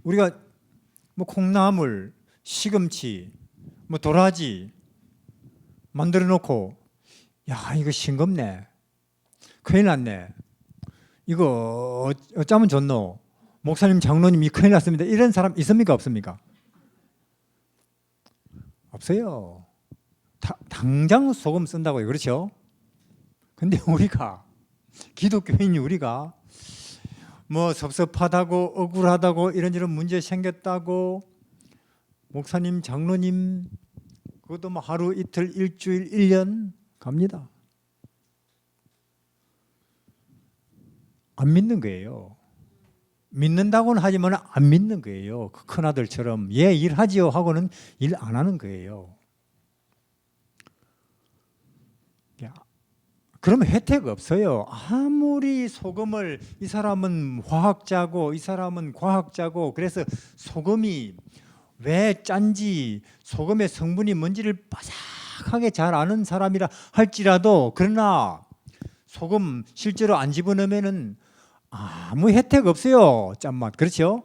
우리가 뭐 콩나물, 시금치, 뭐 도라지 만들어 놓고 야 이거 싱겁네, 큰일 났네, 이거 어쩌면 좋노, 목사님 장로님이 큰일 났습니다, 이런 사람 있습니까 없습니까? 없어요. 당장 소금 쓴다고요. 그렇죠? 근데 우리가 기독교인이 우리가 뭐 섭섭하다고 억울하다고 이런 문제 생겼다고 목사님 장로님 그것도 뭐 하루 이틀 일주일 1년 갑니다. 안 믿는 거예요. 믿는다고는 하지만 안 믿는 거예요. 그 큰아들처럼 예 일하지요 하고는 일 안 하는 거예요. 그러면 혜택 없어요. 아무리 소금을, 이 사람은 화학자고 이 사람은 과학자고 그래서 소금이 왜 짠지 소금의 성분이 뭔지를 빠삭하게 잘 아는 사람이라 할지라도, 그러나 소금 실제로 안 집어넣으면은 아무 혜택 없어요. 짠맛. 그렇죠?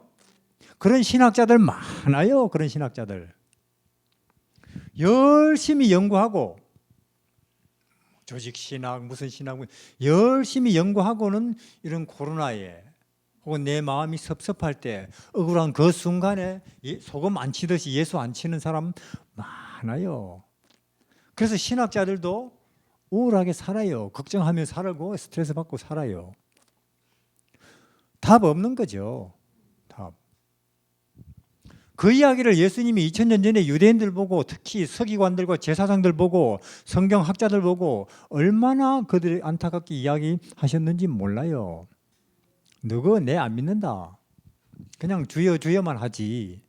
그런 신학자들 많아요. 그런 신학자들 열심히 연구하고 조직신학 무슨 신학 열심히 연구하고는 이런 코로나에 혹은 내 마음이 섭섭할 때 억울한 그 순간에 소금 안 치듯이 예수 안 치는 사람 많아요. 그래서 신학자들도 우울하게 살아요. 걱정하며 살고 스트레스 받고 살아요. 답 없는 거죠. 답. 그 이야기를 예수님이 2000년 전에 유대인들 보고 특히 서기관들과 제사장들 보고 성경학자들 보고 얼마나 그들이 안타깝게 이야기하셨는지 몰라요. 너거 내 안 믿는다. 그냥 주여 주여만 하지.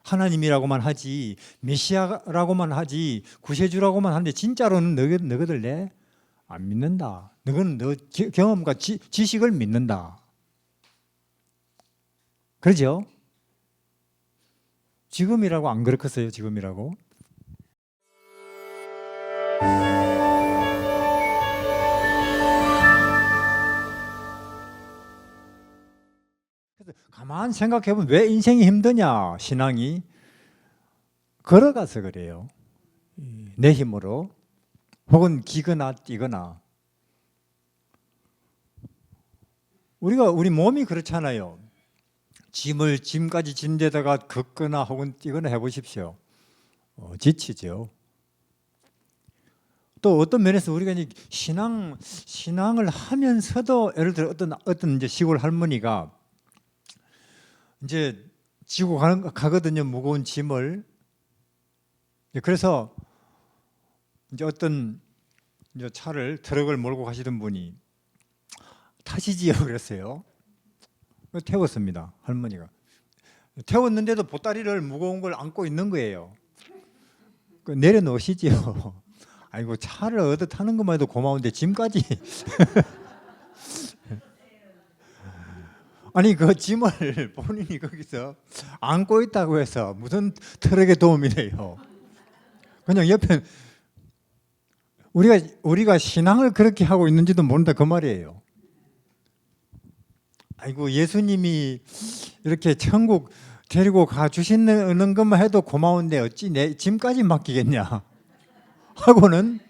하나님이라고만 하지. 메시아라고만 하지. 구세주라고만 하는데 진짜로는 너희들 내 안 믿는다. 너희는 너 경험과 지식을 믿는다. 그러죠? 지금이라고 안 그렇겠어요? 지금이라고? 그래서 가만 생각해보면 왜 인생이 힘드냐? 신앙이 걸어가서 그래요. 내 힘으로 혹은 기거나 뛰거나. 우리 몸이 그렇잖아요. 짐까지 진 데다가 걷거나 혹은 뛰거나 해보십시오. 지치죠. 또 어떤 면에서 우리가 이제 신앙을 하면서도 예를 들어 어떤 이제 시골 할머니가 이제 지고 가거든요. 무거운 짐을. 그래서 이제 어떤 이제 트럭을 몰고 가시던 분이 타시지요 그랬어요. 태웠습니다. 할머니가. 태웠는데도 보따리를 무거운 걸 안고 있는 거예요. 내려놓으시지요. 아이고 차를 얻어 타는 것만 해도 고마운데 짐까지. 아니 그 짐을 본인이 거기서 안고 있다고 해서 무슨 트럭에 도움이 돼요. 그냥 옆에 우리가 신앙을 그렇게 하고 있는지도 모른다 그 말이에요. 아이고 예수님이 이렇게 천국 데리고 가 주시는 것만 해도 고마운데 어찌 내 짐까지 맡기겠냐 하고는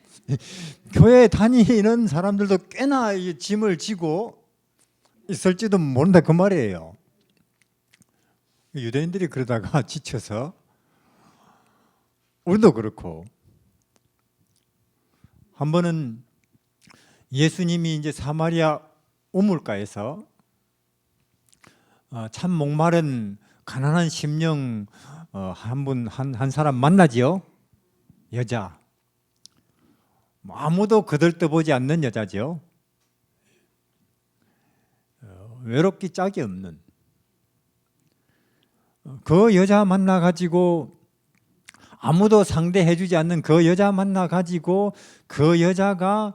교회 다니는 사람들도 꽤나 이 짐을 지고 있을지도 모른다 그 말이에요. 유대인들이 그러다가 지쳐서 우리도 그렇고. 한 번은 예수님이 이제 사마리아 우물가에서 참 목마른 가난한 심령 한 사람 만나지요. 여자. 아무도 거들떠보지 않는 여자죠. 외롭기 짝이 없는 그 여자 만나가지고 아무도 상대해주지 않는 그 여자 만나가지고 그 여자가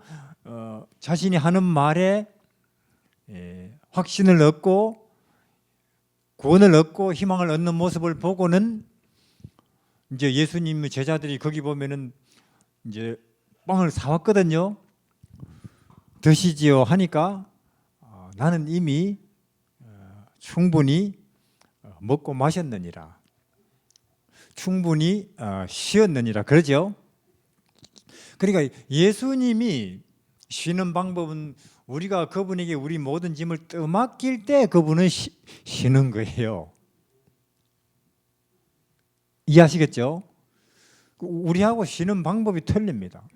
자신이 하는 말에 확신을 얻고 구원을 얻고 희망을 얻는 모습을 보고는 이제 예수님의 제자들이 거기 보면은 이제 빵을 사왔거든요. 드시지요 하니까 나는 이미 충분히 먹고 마셨느니라. 충분히 쉬었느니라. 그러죠? 그러니까 예수님이 쉬는 방법은 우리가 그분에게 우리 모든 짐을 떠맡길 때 그분은 쉬는 거예요. 이해하시겠죠? 우리하고 쉬는 방법이 틀립니다.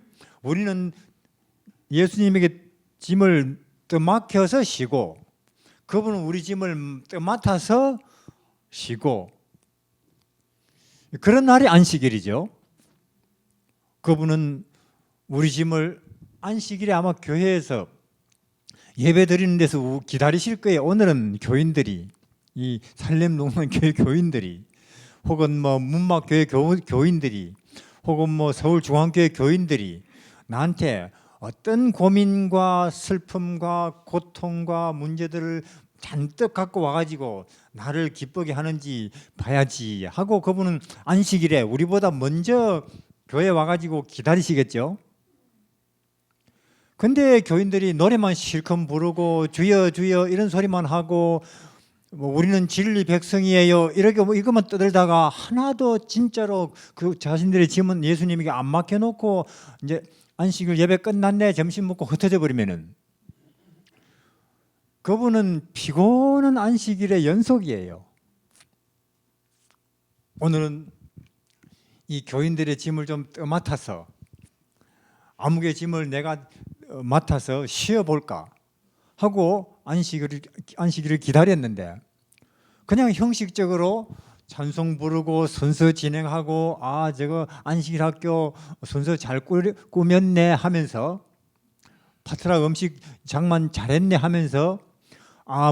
우리는 예수님에게 짐을 떠맡겨서 쉬고 그분은 우리 짐을 떠맡아서 쉬고 그런 날이 안식일이죠. 그분은 우리 짐을 안식일에 아마 교회에서 예배 드리는 데서 기다리실 거예요. 오늘은 교인들이 이 살렘동산 교회 교인들이 혹은 뭐 문막교회 교인들이 혹은 뭐 서울중앙교회 교인들이 나한테 어떤 고민과 슬픔과 고통과 문제들을 잔뜩 갖고 와가지고 나를 기쁘게 하는지 봐야지 하고 그분은 안식일에 우리보다 먼저 교회에 와가지고 기다리시겠죠. 근데 교인들이 노래만 실컷 부르고 주여 주여 이런 소리만 하고 뭐 우리는 진리 백성이에요 이렇게 뭐 이것만 떠들다가 하나도 진짜로 그 자신들의 짐은 예수님에게 안 맡겨놓고 이제 안식일 예배 끝났네 점심 먹고 흩어져 버리면은 그분은 피곤한 안식일의 연속이에요. 오늘은 이 교인들의 짐을 좀 맡아서 아무개 짐을 내가 맡아서 쉬어볼까 하고 안식일을 기다렸는데 그냥 형식적으로 찬송 부르고 순서 진행하고 저거 안식일 학교 순서 잘 꾸몄네 하면서 파트락 음식 장만 잘했네 하면서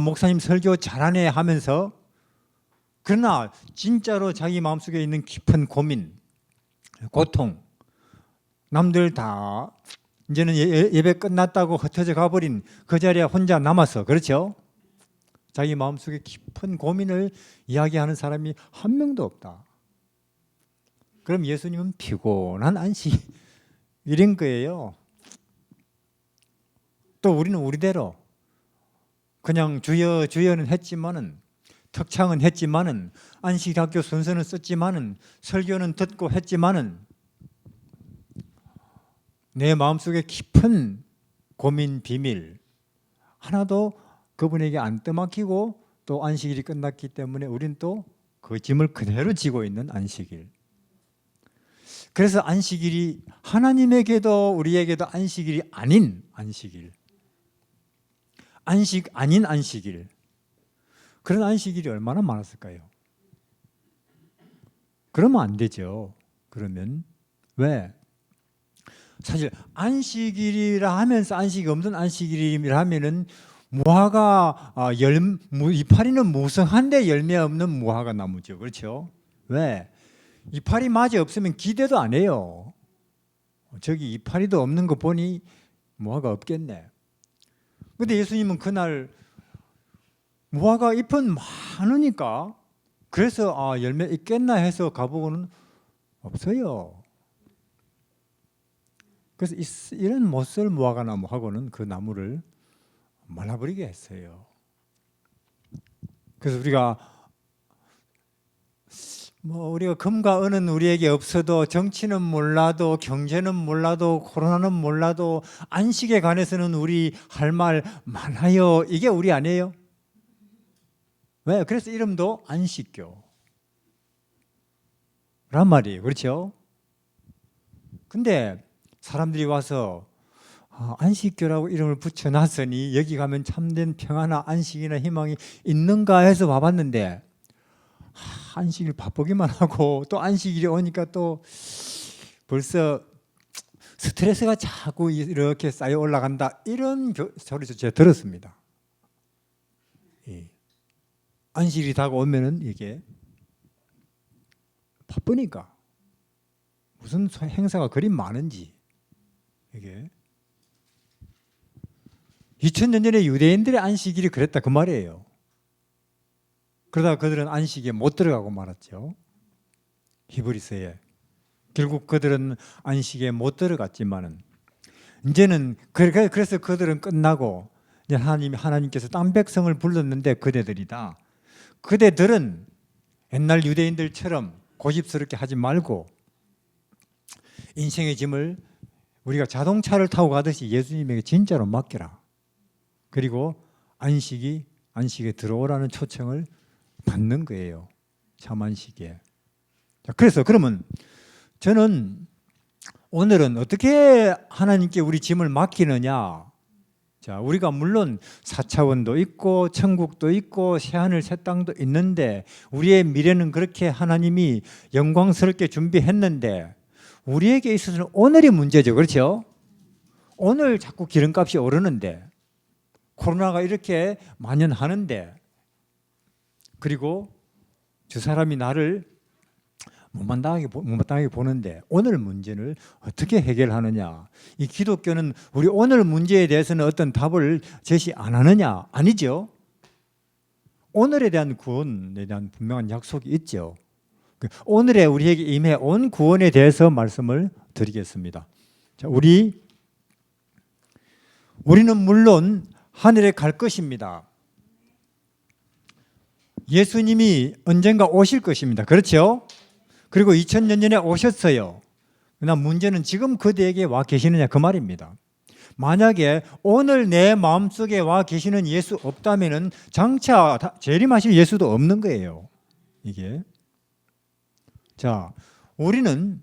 목사님 설교 잘하네 하면서 그러나 진짜로 자기 마음속에 있는 깊은 고민, 고통 남들 다 이제는 예배 끝났다고 흩어져 가버린 그 자리에 혼자 남아서 그렇죠? 자기 마음속에 깊은 고민을 이야기하는 사람이 한 명도 없다. 그럼 예수님은 피곤한 안식일인 거예요. 또 우리는 우리대로 그냥 주여 주여는 했지만은 턱창은 했지만은 안식학교 순서는 썼지만은 설교는 듣고 했지만은 내 마음속에 깊은 고민 비밀 하나도 그분에게 안 떠맡기고 또 안식일이 끝났기 때문에 우리는 또 그 짐을 그대로 지고 있는 안식일. 그래서 안식일이 하나님에게도 우리에게도 안식일이 아닌 안식일. 안식 아닌 안식일. 그런 안식일이 얼마나 많았을까요? 그러면 안 되죠. 그러면 왜? 사실 안식일이라 하면서 안식이 없는 안식일이라 하면은 무화과 이파리는 무성한데 열매 없는 무화과 나무죠. 그렇죠? 왜? 이파리 맞이 없으면 기대도 안 해요. 저기 이파리도 없는 거 보니 무화과 없겠네. 근데 예수님은 그날 무화과 잎은 많으니까 그래서 열매 있겠나 해서 가보고는 없어요. 그래서 이런 못쓸 무화과 나무하고는 그 나무를 말라버리게 했어요. 그래서 우리가 금과 은은 우리에게 없어도 정치는 몰라도 경제는 몰라도 코로나는 몰라도 안식에 관해서는 우리 할 말 많아요. 이게 우리 아니에요? 왜? 그래서 이름도 안식교 란 말이에요. 그렇죠? 근데 사람들이 와서 안식교라고 이름을 붙여놨으니 여기 가면 참된 평화나 안식이나 희망이 있는가 해서 와봤는데 안식일 바쁘기만 하고 또 안식일이 오니까 또 벌써 스트레스가 자꾸 이렇게 쌓여 올라간다 이런 소리도 제가 들었습니다. 안식일이 다가오면은 이게 바쁘니까 무슨 행사가 그리 많은지 이게 2000년 전에 유대인들의 안식일이 그랬다 그 말이에요. 그러다가 그들은 안식에 못 들어가고 말았죠. 히브리서에 결국 그들은 안식에 못 들어갔지만은 이제는 그래서 그들은 끝나고 이제 하나님께서 딴 백성을 불렀는데 그대들이다. 그대들은 옛날 유대인들처럼 고집스럽게 하지 말고 인생의 짐을 우리가 자동차를 타고 가듯이 예수님에게 진짜로 맡겨라. 그리고 안식에 들어오라는 초청을 받는 거예요. 참 안식에. 자, 그래서 그러면 저는 오늘은 어떻게 하나님께 우리 짐을 맡기느냐? 자, 우리가 물론 4차원도 있고 천국도 있고 새하늘 새 땅도 있는데 우리의 미래는 그렇게 하나님이 영광스럽게 준비했는데 우리에게 있어서는 오늘이 문제죠. 그렇죠? 오늘 자꾸 기름값이 오르는데 코로나가 이렇게 만연하는데 그리고 저 사람이 나를 못마땅하게 보는데 오늘 문제를 어떻게 해결하느냐. 이 기독교는 우리 오늘 문제에 대해서는 어떤 답을 제시 안 하느냐. 아니죠. 오늘에 대한 구원에 대한 분명한 약속이 있죠. 오늘에 우리에게 임해 온 구원에 대해서 말씀을 드리겠습니다. 자, 우리는 물론 하늘에 갈 것입니다. 예수님이 언젠가 오실 것입니다. 그렇죠? 그리고 2000년 전에 오셨어요. 그러나 문제는 지금 그대에게 와 계시느냐 그 말입니다. 만약에 오늘 내 마음속에 와 계시는 예수 없다면은 장차 재림하실 예수도 없는 거예요. 이게. 자, 우리는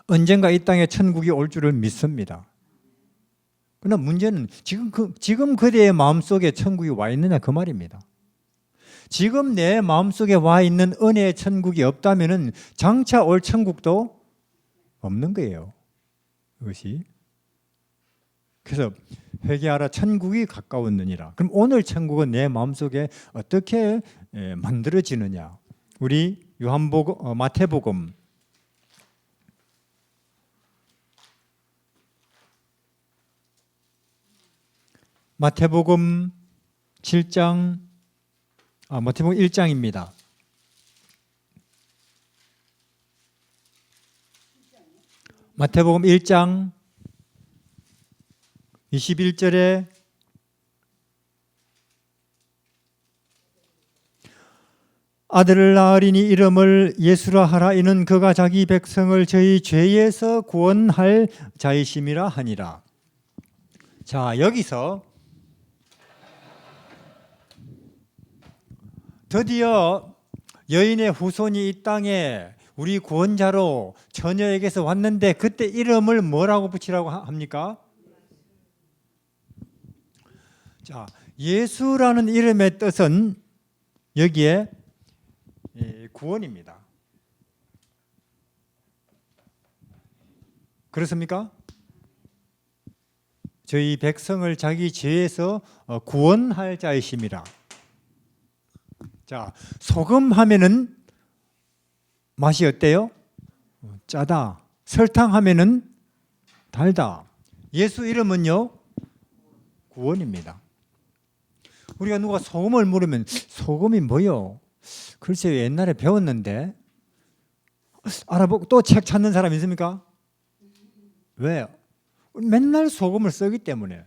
언젠가 이 땅에 천국이 올 줄을 믿습니다. 그러나 문제는 지금 그대의 마음속에 천국이 와 있느냐 그 말입니다. 지금 내 마음속에 와 있는 은혜의 천국이 없다면은 장차 올 천국도 없는 거예요. 그것이. 그래서 회개하라 천국이 가까웠느니라. 그럼 오늘 천국은 내 마음속에 어떻게 만들어지느냐? 우리 마태복음 7장 마태복음 1장입니다. 마태복음 1장 21절에 아들을 낳으리니 이름을 예수라 하라. 이는 그가 자기 백성을 저희 죄에서 구원할 자이심이라 하니라. 자, 여기서 드디어 여인의 후손이 이 땅에 우리 구원자로 처녀에게서 왔는데 그때 이름을 뭐라고 붙이라고 합니까? 자, 예수라는 이름의 뜻은 여기에 구원입니다. 그렇습니까? 저희 백성을 자기 죄에서 구원할 자이심이라. 자, 소금 하면은 맛이 어때요? 짜다. 설탕 하면은 달다. 예수 이름은요? 구원입니다. 우리가 누가 소금을 물으면 소금이 뭐요? 글쎄요, 옛날에 배웠는데 알아보고 또 책 찾는 사람 있습니까? 왜요? 맨날 소금을 쓰기 때문에.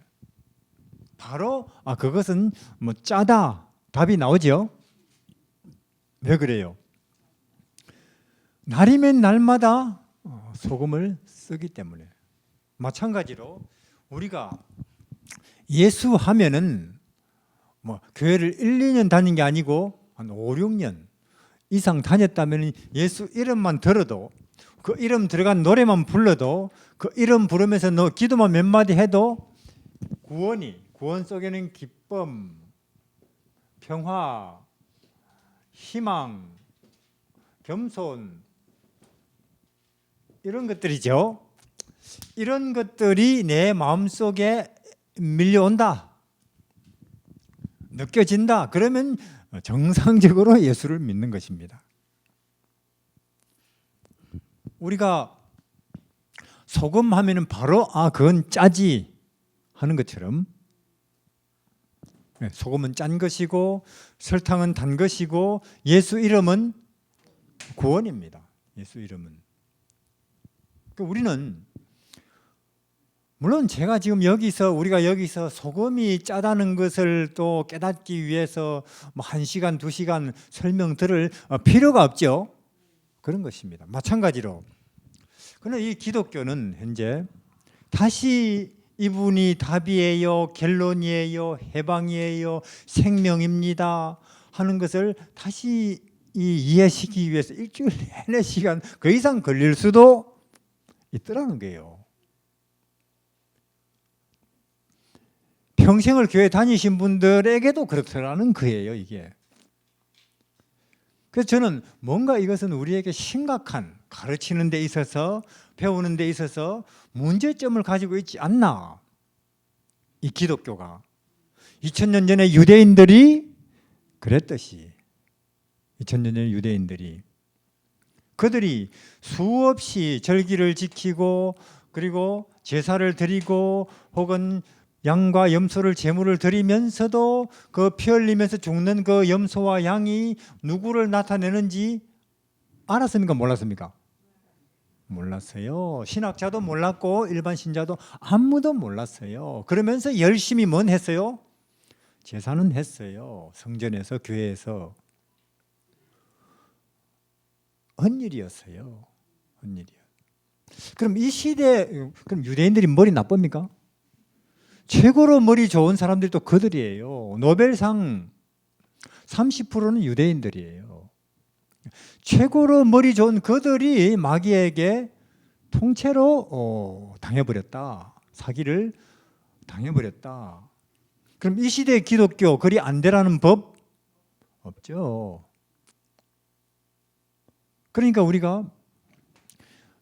바로 그것은 뭐 짜다. 답이 나오죠? 왜 그래요? 날이면 날마다 소금을 쓰기 때문에. 마찬가지로 우리가 예수 하면은 뭐 교회를 1, 2년 다닌 게 아니고 한 5, 6년 이상 다녔다면 예수 이름만 들어도 그 이름 들어간 노래만 불러도 그 이름 부르면서 너 기도만 몇 마디 해도 구원 속에는 기쁨, 평화, 희망, 겸손 이런 것들이죠. 이런 것들이 내 마음속에 밀려온다. 느껴진다. 그러면 정상적으로 예수를 믿는 것입니다. 우리가 소금 하면은 바로 그건 짜지 하는 것처럼 소금은 짠 것이고 설탕은 단 것이고 예수 이름은 구원입니다. 예수 이름은. 우리는 물론 제가 지금 우리가 여기서 소금이 짜다는 것을 또 깨닫기 위해서 뭐 1시간, 2시간 설명 들을 필요가 없죠. 그런 것입니다. 마찬가지로. 그러나 이 기독교는 현재 다시 이분이 답이에요, 결론이에요, 해방이에요, 생명입니다 하는 것을 다시 이해시키기 위해서 일주일 내내 시간 그 이상 걸릴 수도 있더라는 거예요. 평생을 교회 다니신 분들에게도 그렇더라는 거예요, 이게. 그래서 저는 뭔가 이것은 우리에게 심각한 가르치는 데 있어서 배우는 데 있어서 문제점을 가지고 있지 않나. 이 기독교가 2000년 전에 유대인들이 그랬듯이 2000년 전에 유대인들이 그들이 수없이 절기를 지키고 그리고 제사를 드리고 혹은 양과 염소를 제물을 드리면서도 그 피 흘리면서 죽는 그 염소와 양이 누구를 나타내는지 알았습니까? 몰랐습니까? 몰랐어요. 신학자도 몰랐고 일반 신자도 아무도 몰랐어요. 그러면서 열심히 뭔 했어요? 제사는 했어요. 성전에서 교회에서. 헌일이었어요. 헌일이요. 그럼 이 시대 그럼 유대인들이 머리 나쁩니까? 최고로 머리 좋은 사람들이 또 그들이에요. 노벨상 30%는 유대인들이에요. 최고로 머리 좋은 그들이 마귀에게 통째로 당해버렸다. 사기를 당해버렸다. 그럼 이 시대의 기독교 그리 안 되라는 법 없죠. 그러니까 우리가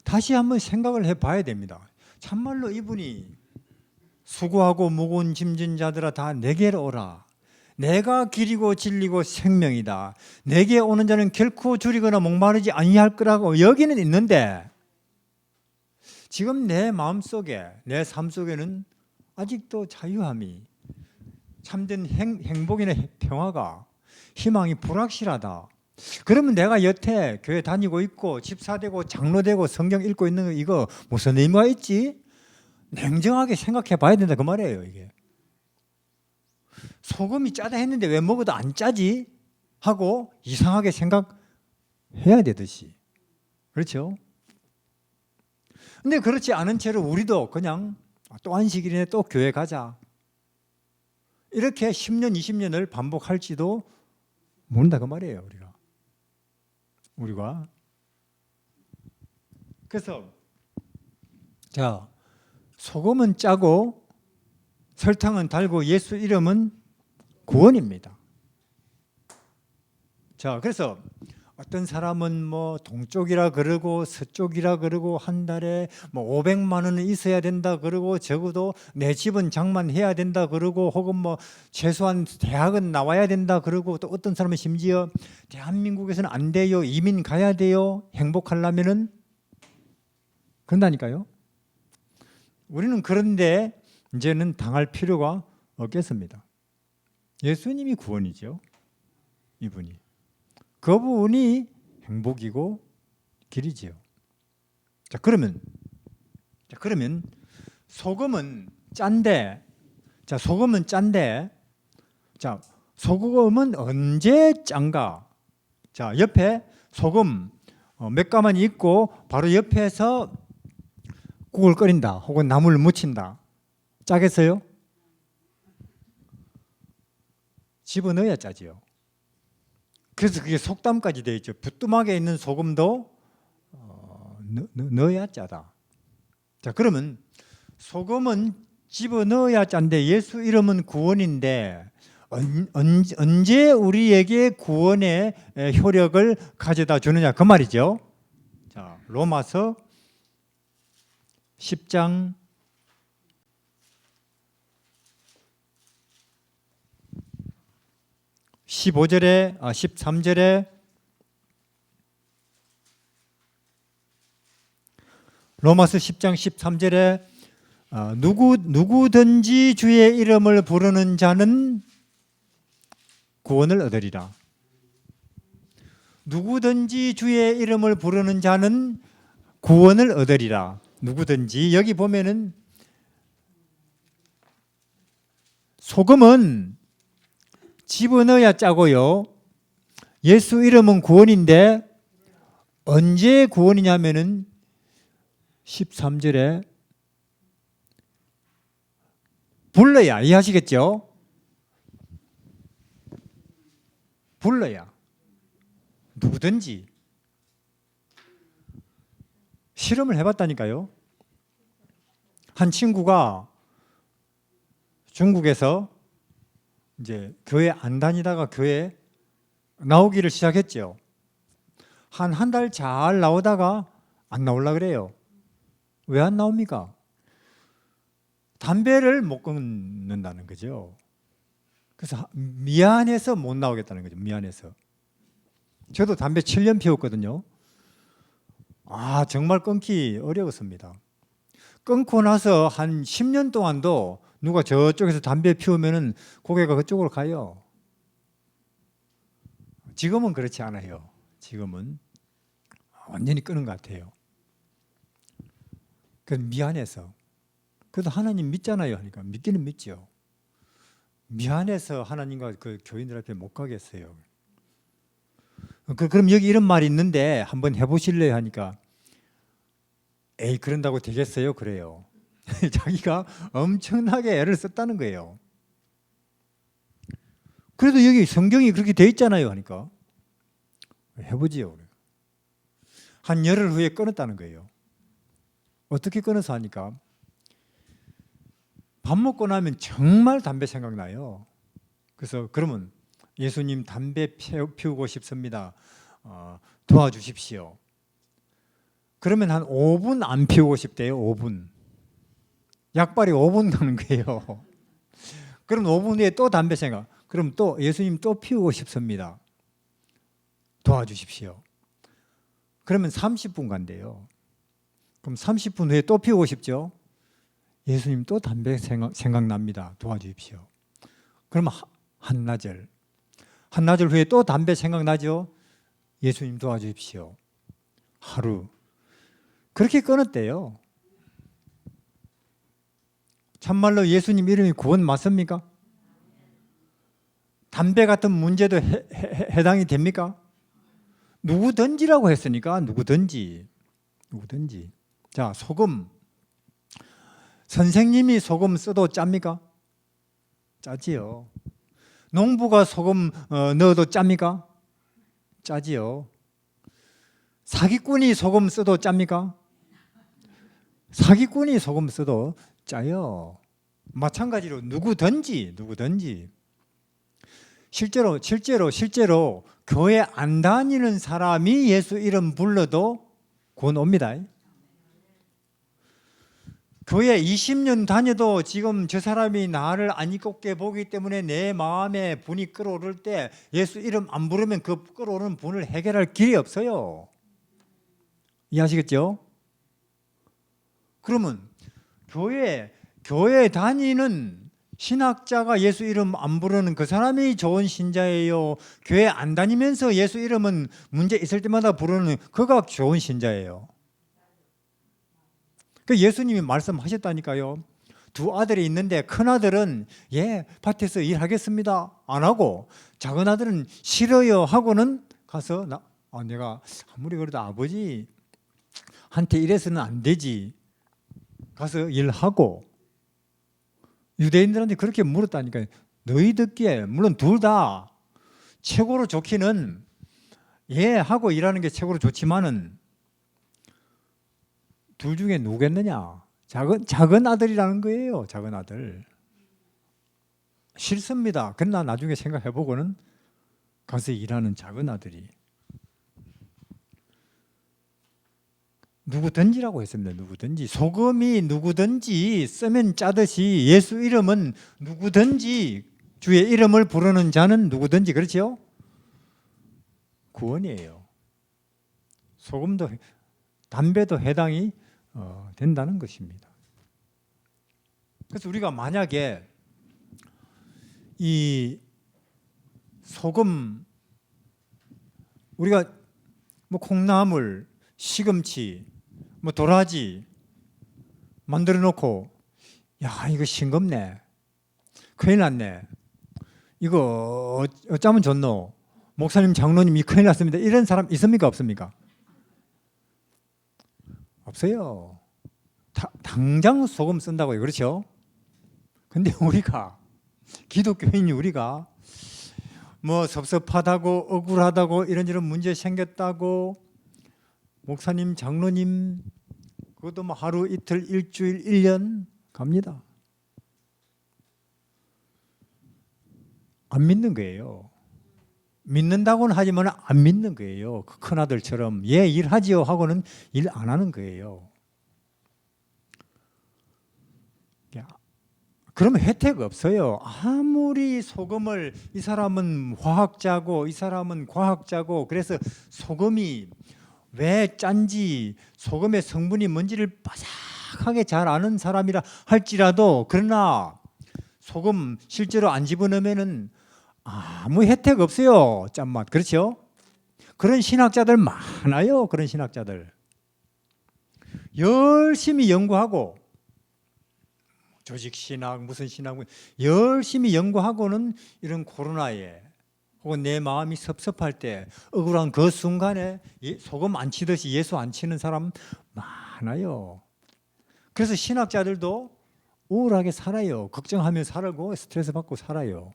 다시 한번 생각을 해봐야 됩니다. 참말로 이분이 수고하고 무거운 짐진 자들아 다 내게로 오라. 내가 길이고 진리고 생명이다. 내게 오는 자는 결코 줄이거나 목마르지 아니할 거라고 여기는 있는데 지금 내 마음속에 내 삶 속에는 아직도 자유함이 참된 행복이나 평화가 희망이 불확실하다. 그러면 내가 여태 교회 다니고 있고 집사되고 장로되고 성경 읽고 있는 거 이거 무슨 의미가 있지? 냉정하게 생각해 봐야 된다 그 말이에요. 이게 소금이 짜다 했는데 왜 먹어도 안 짜지? 하고 이상하게 생각해야 되듯이. 그렇죠? 근데 그렇지 않은 채로 우리도 그냥 또 안식일이네 또 교회 가자 이렇게 10년 20년을 반복할지도 모른다 그 말이에요. 우리가 그래서 자 소금은 짜고 설탕은 달고 예수 이름은 구원입니다. 자, 그래서 어떤 사람은 뭐 동쪽이라 그러고 서쪽이라 그러고 한 달에 뭐 500만 원은 있어야 된다 그러고 적어도 내 집은 장만해야 된다 그러고 혹은 뭐 최소한 대학은 나와야 된다 그러고 또 어떤 사람은 심지어 대한민국에서는 안 돼요. 이민 가야 돼요. 행복하려면은 그런다니까요. 우리는 그런데 이제는 당할 필요가 없겠습니다. 예수님이 구원이죠. 이분이. 그분이 행복이고 길이지요. 자, 그러면 소금은 짠데 자, 소금은 언제 짠가? 자, 옆에 소금 몇 가마니 있고 바로 옆에서 국을 끓인다 혹은 나물을 무친다. 짜겠어요? 집어넣어야 짜지요. 그래서 그게 속담까지 되어 있죠. 부뚜막에 있는 소금도 넣어야 짜다. 자, 그러면 소금은 집어넣어야 짠데 예수 이름은 구원인데 언제 우리에게 구원의 효력을 가져다 주느냐 그 말이죠. 자, 로마서 10장 13절에 로마서 10장 13절에 누구든지 주의 이름을 부르는 자는 구원을 얻으리라. 누구든지 주의 이름을 부르는 자는 구원을 얻으리라. 누구든지 여기 보면은 소금은 집어넣어야 짜고요. 예수 이름은 구원인데 언제 구원이냐면은 13절에 불러야, 이해하시겠죠? 불러야. 누구든지. 실험을 해봤다니까요. 한 친구가 중국에서 이제 교회 안 다니다가 교회 나오기를 시작했죠. 한 달 잘 나오다가 안 나오려고 그래요. 왜 안 나옵니까? 담배를 못 끊는다는 거죠. 그래서 미안해서 못 나오겠다는 거죠. 미안해서. 저도 담배 7년 피웠거든요. 정말 끊기 어려웠습니다. 끊고 나서 한 10년 동안도 누가 저쪽에서 담배 피우면은 고개가 그쪽으로 가요. 지금은 그렇지 않아요. 지금은 완전히 끊은 것 같아요. 그래서 미안해서. 그래도 하나님 믿잖아요 하니까 믿기는 믿죠. 미안해서 하나님과 그 교인들 앞에 못 가겠어요. 그럼 여기 이런 말이 있는데 한번 해보실래요 하니까 에이 그런다고 되겠어요? 그래요. 자기가 엄청나게 애를 썼다는 거예요. 그래도 여기 성경이 그렇게 돼 있잖아요 하니까 해보지요. 한 열흘 후에 끊었다는 거예요. 어떻게 끊어서 하니까 밥 먹고 나면 정말 담배 생각나요. 그래서 그러면 예수님 담배 피우고 싶습니다. 도와주십시오. 그러면 한 5분 안 피우고 싶대요. 5분. 약발이 5분 가는 거예요. 그럼 5분 후에 또 담배 생각. 그럼 또 예수님 또 피우고 싶습니다. 도와주십시오. 그러면 30분 간대요. 그럼 30분 후에 또 피우고 싶죠? 예수님 또 담배 생각납니다. 도와주십시오. 그러면 한나절 후에 또 담배 생각나죠? 예수님 도와주십시오. 하루. 그렇게 끊었대요. 참말로 예수님 이름이 구원 맞습니까? 담배 같은 문제도 해당이 됩니까? 누구든지라고 했으니까 누구든지. 자, 소금. 선생님이 소금 써도 짭니까? 짜지요. 농부가 소금 넣어도 짭니까? 짜지요. 사기꾼이 소금 써도 짭니까? 사기꾼이 소금 써도 짜요. 마찬가지로 누구든지. 실제로 교회 안 다니는 사람이 예수 이름 불러도 구원 옵니다. 교회 20년 다녀도 지금 저 사람이 나를 안 이롭게 보기 때문에 내 마음에 분이 끓어오를 때 예수 이름 안 부르면 그 끓어오르는 분을 해결할 길이 없어요. 이해하시겠죠? 그러면 교회 다니는 신학자가 예수 이름 안 부르는 그 사람이 좋은 신자예요? 교회 안 다니면서 예수 이름은 문제 있을 때마다 부르는 그가 좋은 신자예요? 그 예수님이 말씀하셨다니까요. 두 아들이 있는데 큰 아들은 밭에서 일하겠습니다 안 하고, 작은 아들은 싫어요 하고는 가서 내가 아무리 그래도 아버지한테 이래서는 안 되지 가서 일하고. 유대인들한테 그렇게 물었다니까요. 너희 듣기에 물론 둘 다 최고로 좋기는 하고 일하는 게 최고로 좋지만은 둘 중에 누구겠느냐? 작은 아들이라는 거예요. 작은 아들. 싫습니다. 그러나 나중에 생각해보고는 가서 일하는 작은 아들이. 누구든지라고 했습니다. 누구든지. 소금이 누구든지 쓰면 짜듯이 예수 이름은 누구든지 주의 이름을 부르는 자는 누구든지, 그렇죠? 구원이에요. 소금도 담배도 해당이 된다는 것입니다. 그래서 우리가 만약에 이 소금, 우리가 뭐 콩나물, 시금치, 뭐 도라지 만들어 놓고 이거 싱겁네. 큰일 났네. 이거 어쩌면 좋노. 목사님, 장로님이 큰일 났습니다. 이런 사람 있습니까? 없습니까? 없어요. 당장 소금 쓴다고요. 그렇죠? 근데 우리가 기독교인이 우리가 뭐 섭섭하다고 억울하다고 이런저런 문제 생겼다고 목사님, 장로님 그것도 뭐 하루 이틀 일주일 1년 갑니다. 안 믿는 거예요. 믿는다고는 하지만 안 믿는 거예요. 그 큰아들처럼 예 일하지요 하고는 일 안 하는 거예요. 그러면 혜택 없어요. 아무리 소금을 이 사람은 화학자고 이 사람은 과학자고 그래서 소금이 왜 짠지 소금의 성분이 뭔지를 빠삭하게 잘 아는 사람이라 할지라도 그러나 소금 실제로 안 집어넣으면은 아무 혜택 없어요. 짠맛. 그렇죠? 그런 신학자들 많아요. 그런 신학자들. 열심히 연구하고 조직신학 무슨 신학 열심히 연구하고는 이런 코로나에 혹은 내 마음이 섭섭할 때 억울한 그 순간에 소금 안 치듯이 예수 안 치는 사람 많아요. 그래서 신학자들도 우울하게 살아요. 걱정하며 살고 스트레스 받고 살아요.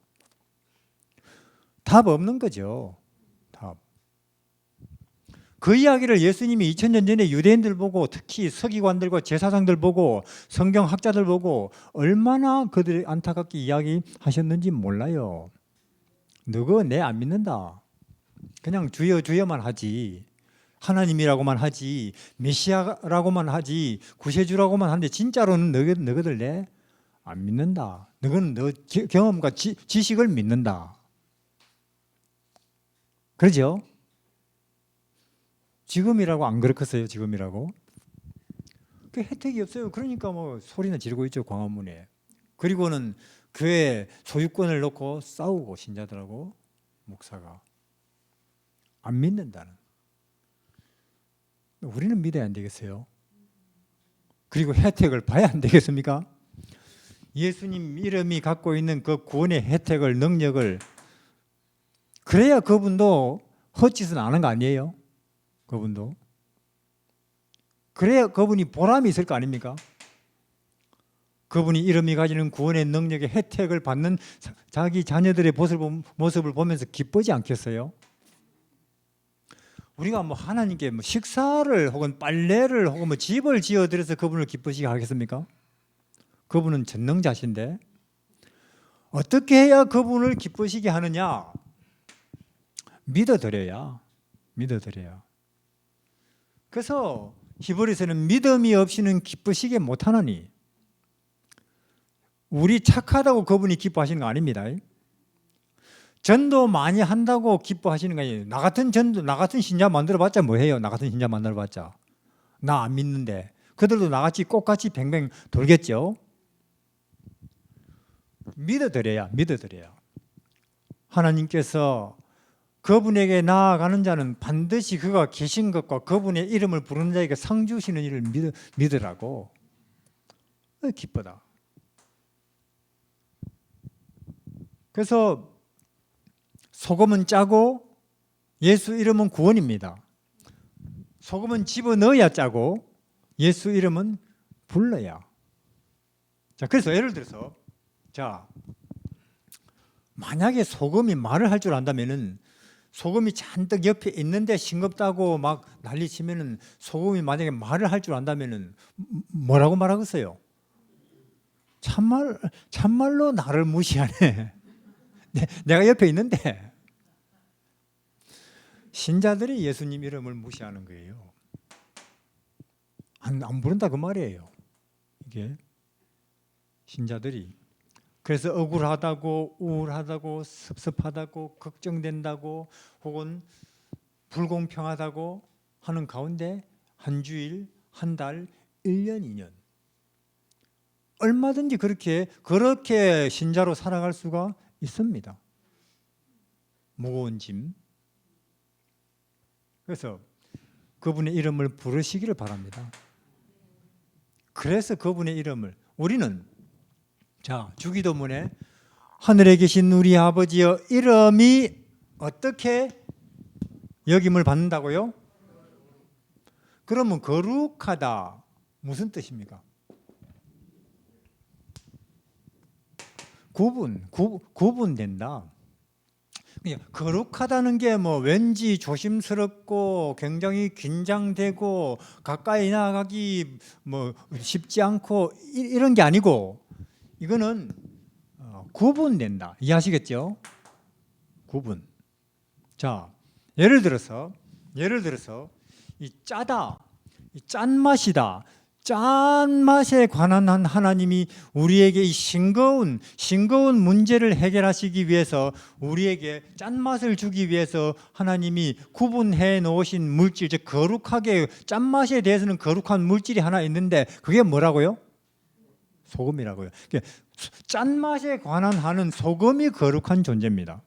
답 없는 거죠. 답. 그 이야기를 예수님이 2000년 전에 유대인들 보고 특히 서기관들과 제사장들 보고 성경학자들 보고 얼마나 그들이 안타깝게 이야기하셨는지 몰라요. 너거 내 안 믿는다. 그냥 주여 주여만 하지. 하나님이라고만 하지. 메시아라고만 하지. 구세주라고만 하는데 진짜로는 너희들 내 안 믿는다. 너희는 너 경험과 지식을 믿는다. 그러죠? 지금이라고 안 그렇겠어요? 지금이라고? 그 혜택이 없어요. 그러니까 뭐 소리나 지르고 있죠. 광화문에. 그리고는 교회 소유권을 놓고 싸우고 신자들하고 목사가 안 믿는다는. 우리는 믿어야 안 되겠어요? 그리고 혜택을 봐야 안 되겠습니까? 예수님 이름이 갖고 있는 그 구원의 혜택을 능력을 그래야 그분도 헛짓은 안 하는 거 아니에요? 그분도. 그래야 그분이 보람이 있을 거 아닙니까? 그분이 이름이 가지는 구원의 능력의 혜택을 받는 자기 자녀들의 모습을 보면서 기쁘지 않겠어요? 우리가 뭐 하나님께 뭐 식사를 혹은 빨래를 혹은 뭐 집을 지어드려서 그분을 기쁘시게 하겠습니까? 그분은 전능자신데 어떻게 해야 그분을 기쁘시게 하느냐? 믿어드려야. 그래서 히브리서는 믿음이 없이는 기쁘시게 못하나니 우리 착하다고 그분이 기뻐하시는 거 아닙니다. 전도 많이 한다고 기뻐하시는 거 아니에요. 나 같은 신자 만들어봤자 뭐해요? 나 같은 신자 만들어봤자 나 안 믿는데 그들도 나같이 꽃같이 뱅뱅 돌겠죠. 믿어드려야. 하나님께서 그분에게 나아가는 자는 반드시 그가 계신 것과 그분의 이름을 부르는 자에게 상 주시는 일을 믿으라고. 기쁘다. 그래서 소금은 짜고 예수 이름은 구원입니다. 소금은 집어넣어야 짜고 예수 이름은 불러야. 자, 그래서 예를 들어서 자, 만약에 소금이 말을 할 줄 안다면은 소금이 잔뜩 옆에 있는데 싱겁다고 막 난리치면은 소금이 만약에 말을 할 줄 안다면은 뭐라고 말하겠어요? 참말로 나를 무시하네. 내가 옆에 있는데. 신자들이 예수님 이름을 무시하는 거예요. 안 부른다 그 말이에요. 이게 신자들이. 그래서 억울하다고 우울하다고 섭섭하다고 걱정된다고 혹은 불공평하다고 하는 가운데 한 주일, 한 달, 1년, 2년 얼마든지 그렇게 신자로 살아갈 수가 있습니다. 무거운 짐. 그래서 그분의 이름을 부르시기를 바랍니다. 그래서 그분의 이름을 우리는 자, 주기도문에 하늘에 계신 우리 아버지여 이름이 어떻게 여김을 받는다고요? 그러면 거룩하다 무슨 뜻입니까? 구분된다. 거룩하다는 게 뭐 왠지 조심스럽고 굉장히 긴장되고 가까이 나가기 뭐 쉽지 않고 이런 게 아니고 이거는 구분된다. 이해하시겠죠? 구분. 자, 예를 들어서 이 짜다, 이 짠맛이다. 짠맛에 관한 한 하나님이 우리에게 이 싱거운 문제를 해결하시기 위해서 우리에게 짠맛을 주기 위해서 하나님이 구분해 놓으신 물질, 즉 거룩하게 짠맛에 대해서는 거룩한 물질이 하나 있는데 그게 뭐라고요? 소금이라고요. 짠맛에 관한 한은 소금이 거룩한 존재입니다.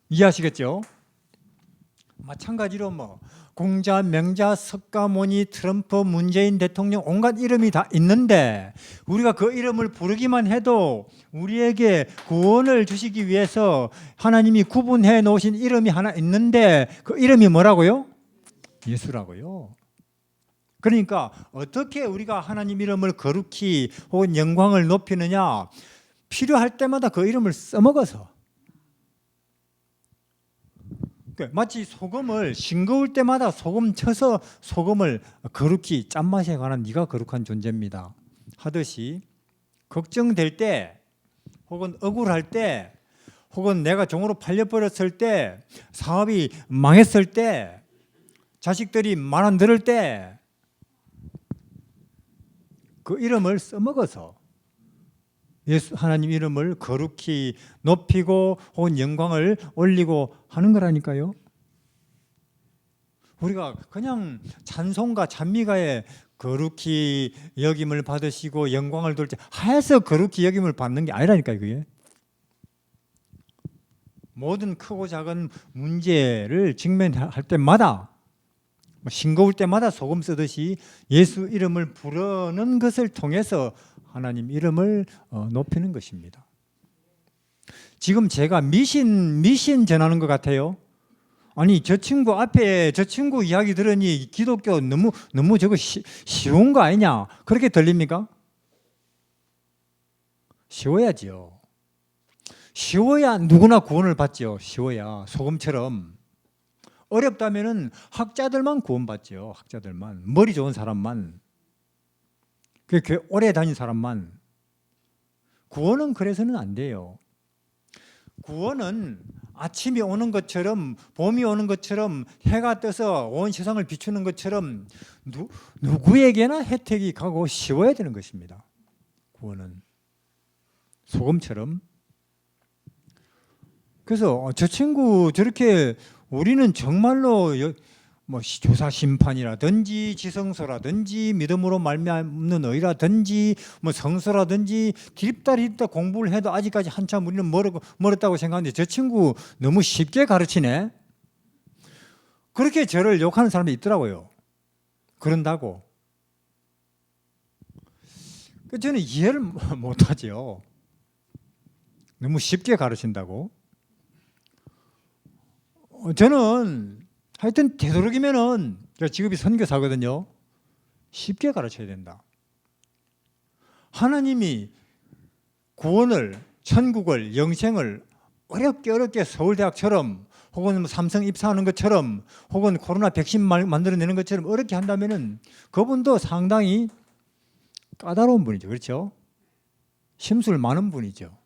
이해하시겠죠? 마찬가지로 뭐 공자, 명자, 석가모니, 트럼프, 문재인 대통령 온갖 이름이 다 있는데 우리가 그 이름을 부르기만 해도 우리에게 구원을 주시기 위해서 하나님이 구분해 놓으신 이름이 하나 있는데 그 이름이 뭐라고요? 예수라고요. 그러니까 어떻게 우리가 하나님 이름을 거룩히 혹은 영광을 높이느냐? 필요할 때마다 그 이름을 써먹어서. 마치 소금을 싱거울 때마다 소금 쳐서 소금을 거룩히 짠맛에 관한 네가 거룩한 존재입니다 하듯이 걱정될 때 혹은 억울할 때 혹은 내가 종으로 팔려버렸을 때 사업이 망했을 때 자식들이 말 안 들을 때 그 이름을 써먹어서 예수 하나님 이름을 거룩히 높이고 혹은 영광을 올리고 하는 거라니까요. 우리가 그냥 찬송가 찬미가에 거룩히 여김을 받으시고 영광을 돌 때 하여서 거룩히 여김을 받는 게 아니라니까요. 그게 모든 크고 작은 문제를 직면할 때마다 싱거울 때마다 소금 쓰듯이 예수 이름을 부르는 것을 통해서 하나님 이름을 높이는 것입니다. 지금 제가 미신 전하는 것 같아요. 아니 저 친구 앞에 저 친구 이야기 들으니 기독교 너무 저거 쉬운 거 아니냐 그렇게 들립니까? 쉬워야지요. 쉬워야 누구나 구원을 받죠. 쉬워야 소금처럼. 어렵다면은 학자들만 구원받죠. 학자들만 머리 좋은 사람만 그 오래 다닌 사람만. 구원은 그래서는 안 돼요. 구원은 아침이 오는 것처럼 봄이 오는 것처럼 해가 떠서 온 세상을 비추는 것처럼 누구에게나 혜택이 가고 쉬워야 되는 것입니다. 구원은 소금처럼. 그래서 저 친구 저렇게 우리는 정말로 뭐 조사 심판이라든지 지성소라든지 믿음으로 말미암는 의라든지 뭐 성소라든지 디립다 공부를 해도 아직까지 한참 우리는 멀었다고 생각하는데 저 친구 너무 쉽게 가르치네. 그렇게 저를 욕하는 사람이 있더라고요. 그런다고. 저는 이해를 못하죠. 너무 쉽게 가르친다고. 저는 하여튼 되도록이면은 제가 직업이 선교사거든요. 쉽게 가르쳐야 된다. 하나님이 구원을, 천국을, 영생을 어렵게 서울대학처럼 혹은 삼성 입사하는 것처럼 혹은 코로나 백신 만들어내는 것처럼 어렵게 한다면은 그분도 상당히 까다로운 분이죠. 그렇죠? 심술 많은 분이죠.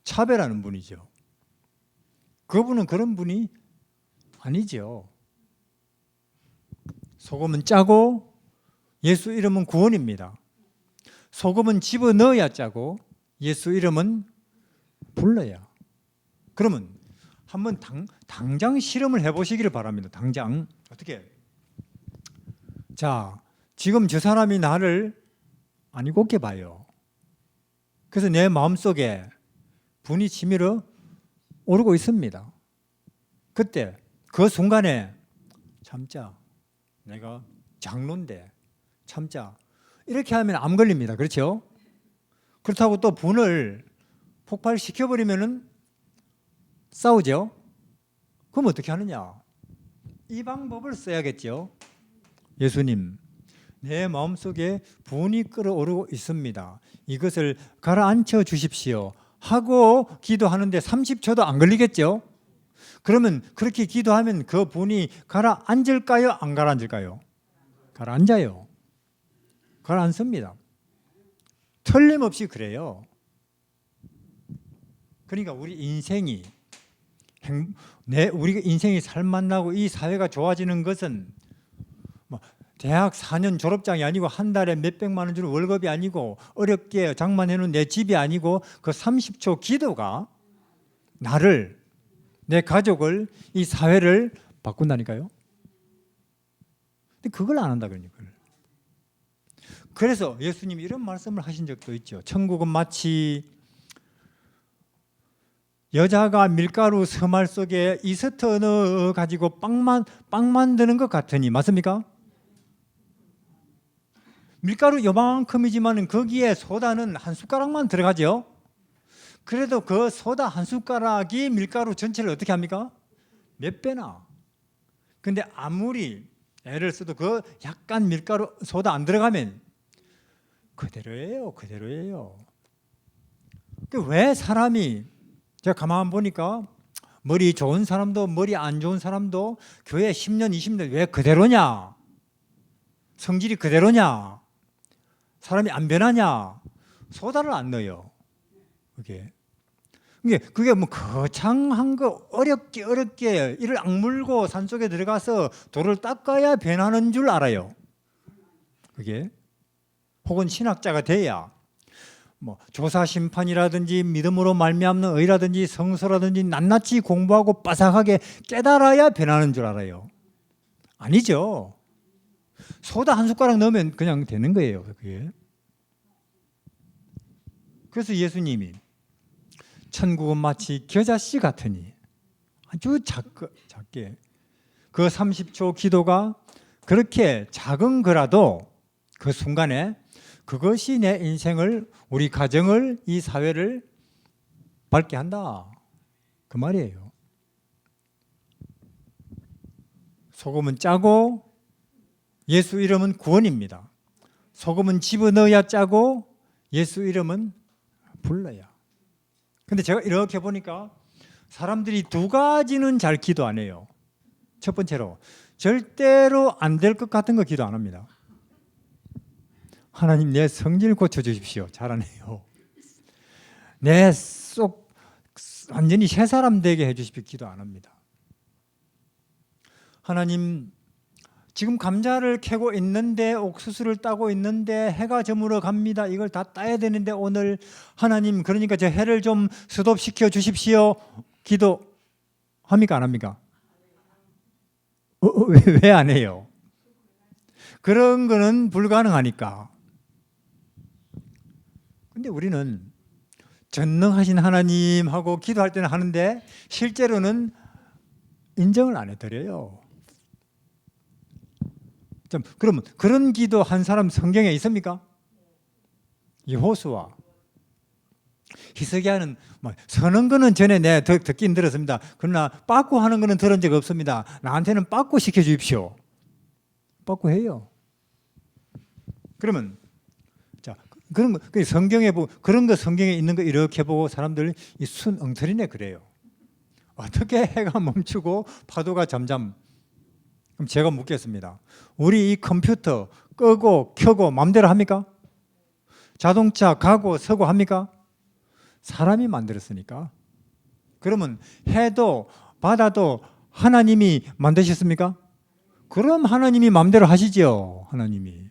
차별하는 분이죠. 그분은 그런 분이 아니죠. 소금은 짜고 예수 이름은 구원입니다. 소금은 집어넣어야 짜고 예수 이름은 불러야. 그러면 한번 당장 실험을 해보시기를 바랍니다. 당장. 어떻게? 자, 지금 저 사람이 나를 안 이곱게 봐요. 그래서 내 마음속에 분이 치밀어 오르고 있습니다. 그때 그 순간에 참자. 내가 장로인데 참자. 이렇게 하면 암 걸립니다. 그렇죠? 그렇다고 또 분을 폭발시켜버리면은 싸우죠. 그럼 어떻게 하느냐? 이 방법을 써야겠죠. 예수님, 내 마음속에 분이 끓어오르고 있습니다. 이것을 가라앉혀 주십시오 하고 기도하는데 30초도 안 걸리겠죠. 그러면 그렇게 기도하면 그 분이 가라앉을까요? 안 가라앉을까요? 가라앉아요. 가라앉습니다. 틀림없이 그래요. 그러니까 우리 인생이 우리가 인생이 살맛나고 이 사회가 좋아지는 것은 뭐 대학 4년 졸업장이 아니고 한 달에 몇백만 원 주는 월급이 아니고 어렵게 장만해놓은 내 집이 아니고 그 30초 기도가 나를, 내 가족을, 이 사회를 바꾼다니까요. 근데 그걸 안 한다 그러니까. 그래서 예수님이 이런 말씀을 하신 적도 있죠. 천국은 마치 여자가 밀가루 서말 속에 이스트 넣어 가지고 빵 만드는 것 같으니, 맞습니까? 밀가루 요만큼이지만 거기에 소다는 한 숟가락만 들어가죠. 그래도 그 소다 한 숟가락이 밀가루 전체를 어떻게 합니까? 몇 배나. 근데 아무리 애를 써도 그 약간 밀가루 소다 안 들어가면 그대로예요. 왜 사람이, 제가 가만 보니까 머리 좋은 사람도 머리 안 좋은 사람도 교회 10년 20년 왜 그대로냐? 성질이 그대로냐? 사람이 안 변하냐? 소다를 안 넣어요. 그게 뭐 거창한 거 어렵게 이를 악물고 산속에 들어가서 돌을 닦아야 변하는 줄 알아요. 그게 혹은 신학자가 돼야 뭐 조사 심판이라든지 믿음으로 말미암는 의라든지 성서라든지 낱낱이 공부하고 빠삭하게 깨달아야 변하는 줄 알아요. 아니죠. 소다 한 숟가락 넣으면 그냥 되는 거예요. 그게. 그래서 예수님이 천국은 마치 겨자씨 같으니, 아주 작게 그 30초 기도가 그렇게 작은 거라도 그 순간에 그것이 내 인생을, 우리 가정을, 이 사회를 밝게 한다, 그 말이에요. 소금은 짜고 예수 이름은 구원입니다. 소금은 집어넣어야 짜고 예수 이름은 불러야. 근데 제가 이렇게 보니까 사람들이 두 가지는 잘 기도 안 해요. 첫 번째로 절대로 안 될 것 같은 거 기도 안 합니다. 하나님, 내 성질 고쳐주십시오. 잘하네요. 내 속 완전히 새 사람 되게 해주십시오. 기도 안 합니다. 하나님, 지금 감자를 캐고 있는데, 옥수수를 따고 있는데 해가 저물어 갑니다. 이걸 다 따야 되는데 오늘 하나님, 그러니까 저 해를 좀 스톱시켜 주십시오. 기도 합니까? 안 합니까? 왜 안 해요? 그런 거는 불가능하니까. 근데 우리는 전능하신 하나님하고 기도할 때는 하는데 실제로는 인정을 안 해드려요. 그러면 그런 기도 한 사람 성경에 있습니까? 여호수아, 히스기야는 서는 거는 전에 내가 듣긴 들었습니다. 그러나 빠꾸 하는 거는 들은 적 없습니다. 나한테는 빠꾸 시켜주십시오. 빠꾸 해요. 그러면 자, 그런 거 성경에 보고, 그런 거 성경에 있는 거 이렇게 보고 사람들 이 순 엉터리네 그래요. 어떻게 해가 멈추고 파도가 잠잠? 그럼 제가 묻겠습니다. 우리 이 컴퓨터 끄고 켜고 마음대로 합니까? 자동차 가고 서고 합니까? 사람이 만들었으니까. 그러면 해도 바다도 하나님이 만드셨습니까? 그럼 하나님이 마음대로 하시죠. 하나님이.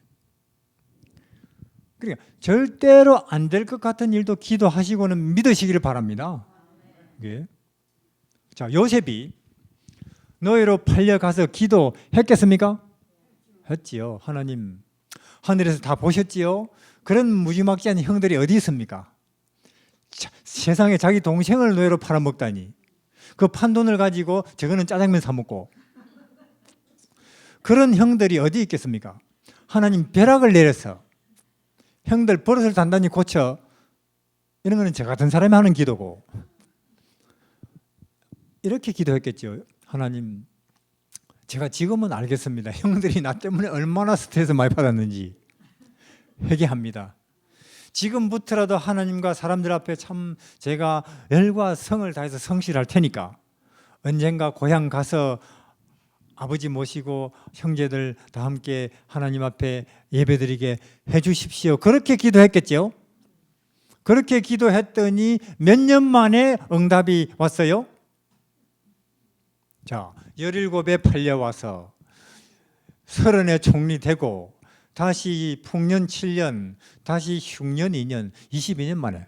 그러니까 절대로 안 될 것 같은 일도 기도하시고는 믿으시기를 바랍니다. 예. 자, 요셉이 너희로 팔려가서 기도했겠습니까? 했지요. 하나님, 하늘에서 다 보셨지요? 그런 무지막지한 형들이 어디 있습니까? 세상에 자기 동생을 노예로 팔아먹다니. 그 판돈을 가지고 저거는 짜장면 사 먹고. 그런 형들이 어디 있겠습니까? 하나님 벼락을 내려서 형들 버릇을 단단히 고쳐 이런 거는 저 같은 사람이 하는 기도고. 이렇게 기도했겠죠. 하나님, 제가 지금은 알겠습니다. 형들이 나 때문에 얼마나 스트레스 많이 받았는지 회개합니다. 지금부터라도 하나님과 사람들 앞에 참 제가 열과 성을 다해서 성실할 테니까 언젠가 고향 가서 아버지 모시고 형제들 다 함께 하나님 앞에 예배드리게 해주십시오. 그렇게 기도했겠죠. 그렇게 기도했더니 몇 년 만에 응답이 왔어요. 자, 17에 팔려와서 30에 총리되고 다시 풍년 7년, 다시 흉년 2년, 22년 만에.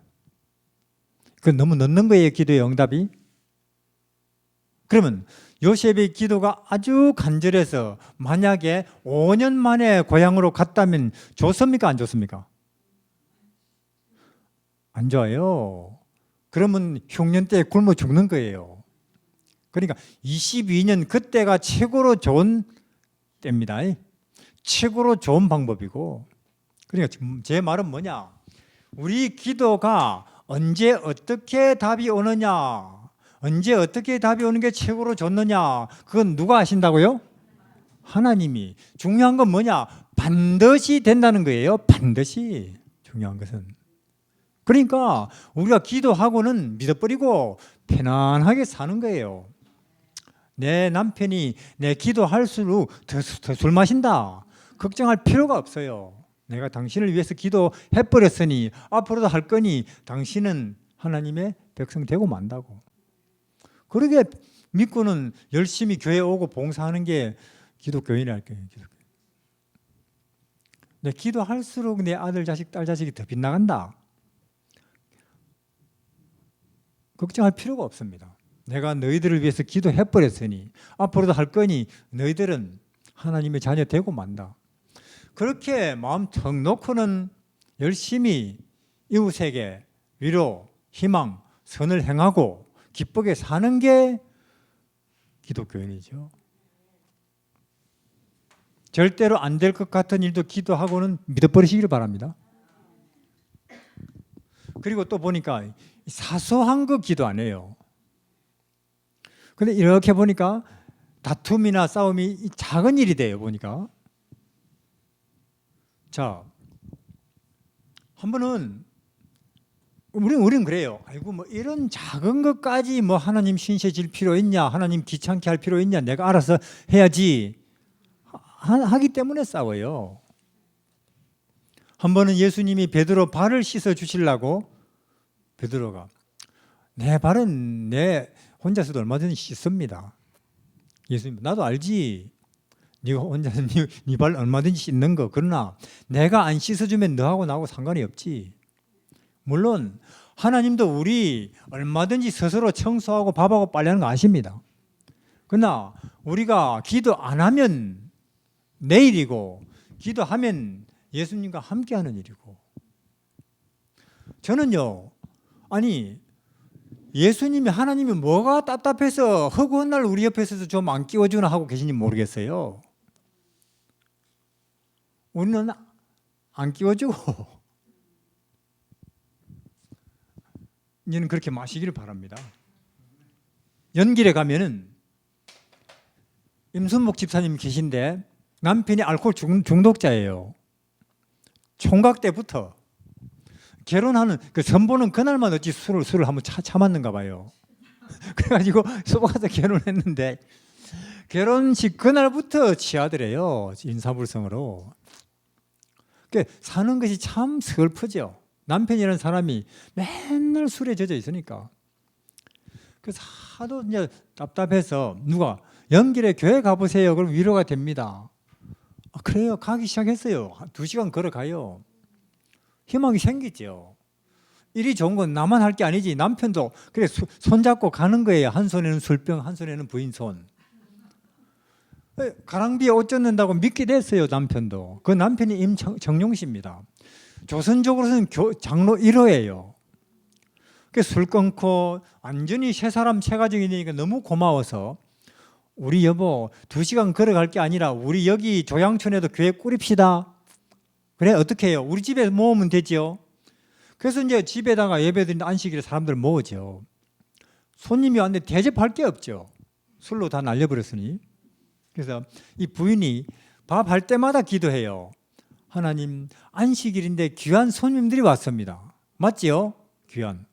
그 너무 늦는 거예요, 기도의 응답이. 그러면 요셉의 기도가 아주 간절해서 만약에 5년 만에 고향으로 갔다면 좋습니까? 안 좋습니까? 안 좋아요. 그러면 흉년 때 굶어 죽는 거예요. 그러니까 22년 그때가 최고로 좋은 때입니다. 최고로 좋은 방법이고. 그러니까 제 말은 뭐냐? 우리 기도가 언제 어떻게 답이 오느냐, 언제 어떻게 답이 오는 게 최고로 좋느냐, 그건 누가 아신다고요? 하나님이. 중요한 건 뭐냐? 반드시 된다는 거예요. 반드시. 중요한 것은. 그러니까 우리가 기도하고는 믿어버리고 편안하게 사는 거예요. 내 남편이 내 기도할수록 더 술 마신다, 걱정할 필요가 없어요. 내가 당신을 위해서 기도해버렸으니 앞으로도 할 거니 당신은 하나님의 백성 되고 만다고. 그러게 믿고는 열심히 교회 오고 봉사하는 게 기독교인이랄 거예요. 내 기도할수록 내 아들 자식 딸 자식이 더 빗나간다, 걱정할 필요가 없습니다. 내가 너희들을 위해서 기도해버렸으니 앞으로도 할 거니 너희들은 하나님의 자녀 되고 만다. 그렇게 마음 턱 놓고는 열심히 이웃에게 위로, 희망, 선을 행하고 기쁘게 사는 게 기독교인이죠. 절대로 안 될 것 같은 일도 기도하고는 믿어버리시기를 바랍니다. 그리고 또 보니까 사소한 거 기도 안 해요. 근데 이렇게 보니까 다툼이나 싸움이 작은 일이 돼요. 보니까. 자, 한 번은 우리는 그래요. 아이고 뭐 이런 작은 것까지 뭐 하나님 신세질 필요 있냐, 하나님 귀찮게 할 필요 있냐, 내가 알아서 해야지 하기 때문에 싸워요. 한 번은 예수님이 베드로 발을 씻어 주시려고, 베드로가 내 발은 내 혼자서도 얼마든지 씻습니다. 예수님, 나도 알지, 네가 혼자서 네 발 얼마든지 씻는 거. 그러나 내가 안 씻어주면 너하고 나하고 상관이 없지. 물론 하나님도 우리 얼마든지 스스로 청소하고 밥하고 빨래하는 거 아십니다. 그러나 우리가 기도 안 하면 내일이고 기도하면 예수님과 함께하는 일이고. 저는요, 아니 예수님이, 하나님이 뭐가 답답해서 허구한 날 우리 옆에 서서 좀 안 끼워주나 하고 계신지 모르겠어요. 우리는 안 끼워주고 이제는 그렇게 마시기를 바랍니다. 연길에 가면은 임순복 집사님 계신데 남편이 알코올 중독자예요. 총각 때부터 결혼하는 그 선보는 그날만 어찌 술을 한번 참았는가 봐요. 그래가지고 소박해서 결혼했는데 결혼식 그날부터 취하더래요. 인사불성으로. 사는 것이 참 슬프죠. 남편이라는 사람이 맨날 술에 젖어 있으니까. 그래서 하도 이제 답답해서 누가 연길에 교회 가보세요. 그럼 위로가 됩니다. 아, 그래요. 가기 시작했어요. 2시간 걸어가요. 희망이 생기죠. 일이 좋은 건 나만 할 게 아니지. 남편도 그래 손잡고 가는 거예요. 한 손에는 술병, 한 손에는 부인 손. 가랑비에 옷 젖는다고 믿게 됐어요. 남편도. 그 남편이 임정용 씨입니다. 조선족으로서는 장로 1호예요. 술 끊고 완전히 새 사람 새 가정이 되니까 너무 고마워서 우리 여보 2시간 걸어갈 게 아니라 우리 여기 조양촌에도 교회 꾸립시다. 그래 어떻게 해요? 우리 집에 모으면 되죠. 그래서 이제 집에다가 예배드리는 안식일에 사람들 모으죠. 손님이 왔는데 대접할 게 없죠. 술로 다 날려버렸으니. 그래서 이 부인이 밥할 때마다 기도해요. 하나님, 안식일인데 귀한 손님들이 왔습니다. 맞지요? 귀한.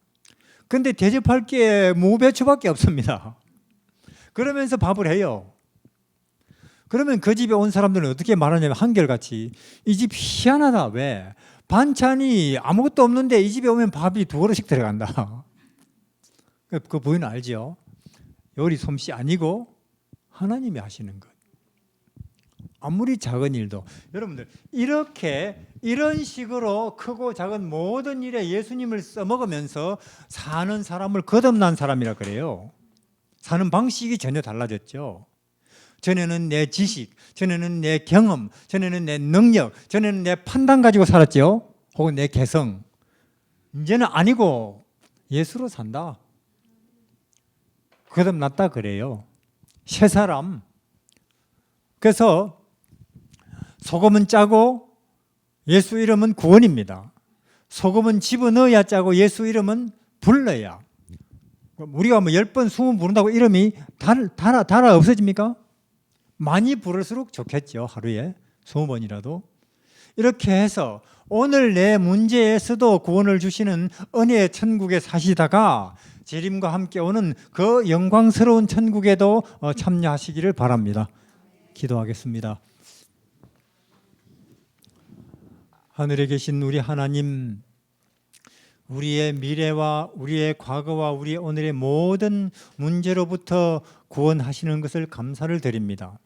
근데 대접할 게 무배추밖에 없습니다. 그러면서 밥을 해요. 그러면 그 집에 온 사람들은 어떻게 말하냐면 한결같이 이 집 희한하다. 왜? 반찬이 아무것도 없는데 이 집에 오면 밥이 2그릇씩 들어간다. 그 부인은 알죠? 요리 솜씨 아니고 하나님이 하시는 것. 아무리 작은 일도 여러분들 이런 식으로 크고 작은 모든 일에 예수님을 써먹으면서 사는 사람을 거듭난 사람이라 그래요. 사는 방식이 전혀 달라졌죠. 전에는 내 지식, 전에는 내 경험, 전에는 내 능력, 전에는 내 판단 가지고 살았죠. 혹은 내 개성. 이제는 아니고 예수로 산다. 거듭났다 그래요. 새 사람. 그래서 소금은 짜고 예수 이름은 구원입니다. 소금은 집어넣어야 짜고 예수 이름은 불러야. 우리가 뭐 10번, 20번 부른다고 이름이 달아 없어집니까? 많이 부를수록 좋겠죠. 하루에 20번이라도. 이렇게 해서 오늘 내 문제에서도 구원을 주시는 은혜의 천국에 사시다가 재림과 함께 오는 그 영광스러운 천국에도 참여하시기를 바랍니다. 기도하겠습니다. 하늘에 계신 우리 하나님, 우리의 미래와 우리의 과거와 우리의 오늘의 모든 문제로부터 구원하시는 것을 감사를 드립니다.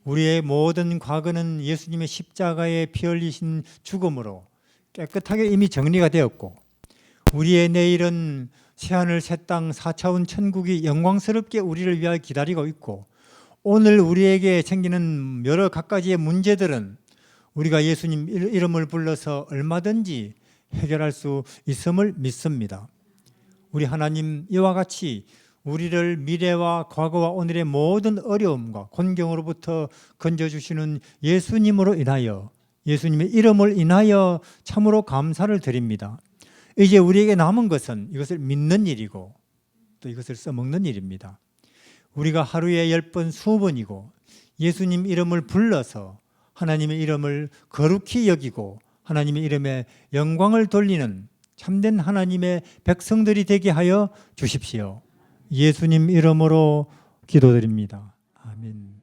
우리의 모든 과거는 예수님의 십자가에 피 흘리신 죽음으로 깨끗하게 이미 정리가 되었고, 우리의 내일은 새하늘 새 땅 4차원 천국이 영광스럽게 우리를 위하여 기다리고 있고, 오늘 우리에게 생기는 여러 갖가지의 문제들은 우리가 예수님 이름을 불러서 얼마든지 해결할 수 있음을 믿습니다. 우리 하나님, 이와 같이 우리를 미래와 과거와 오늘의 모든 어려움과 곤경으로부터 건져주시는 예수님으로 인하여, 예수님의 이름을 인하여 참으로 감사를 드립니다. 이제 우리에게 남은 것은 이것을 믿는 일이고 또 이것을 써먹는 일입니다. 우리가 하루에 10번, 20번이고 예수님 이름을 불러서 하나님의 이름을 거룩히 여기고 하나님의 이름에 영광을 돌리는 참된 하나님의 백성들이 되게 하여 주십시오. 예수님 이름으로 기도드립니다. 아멘.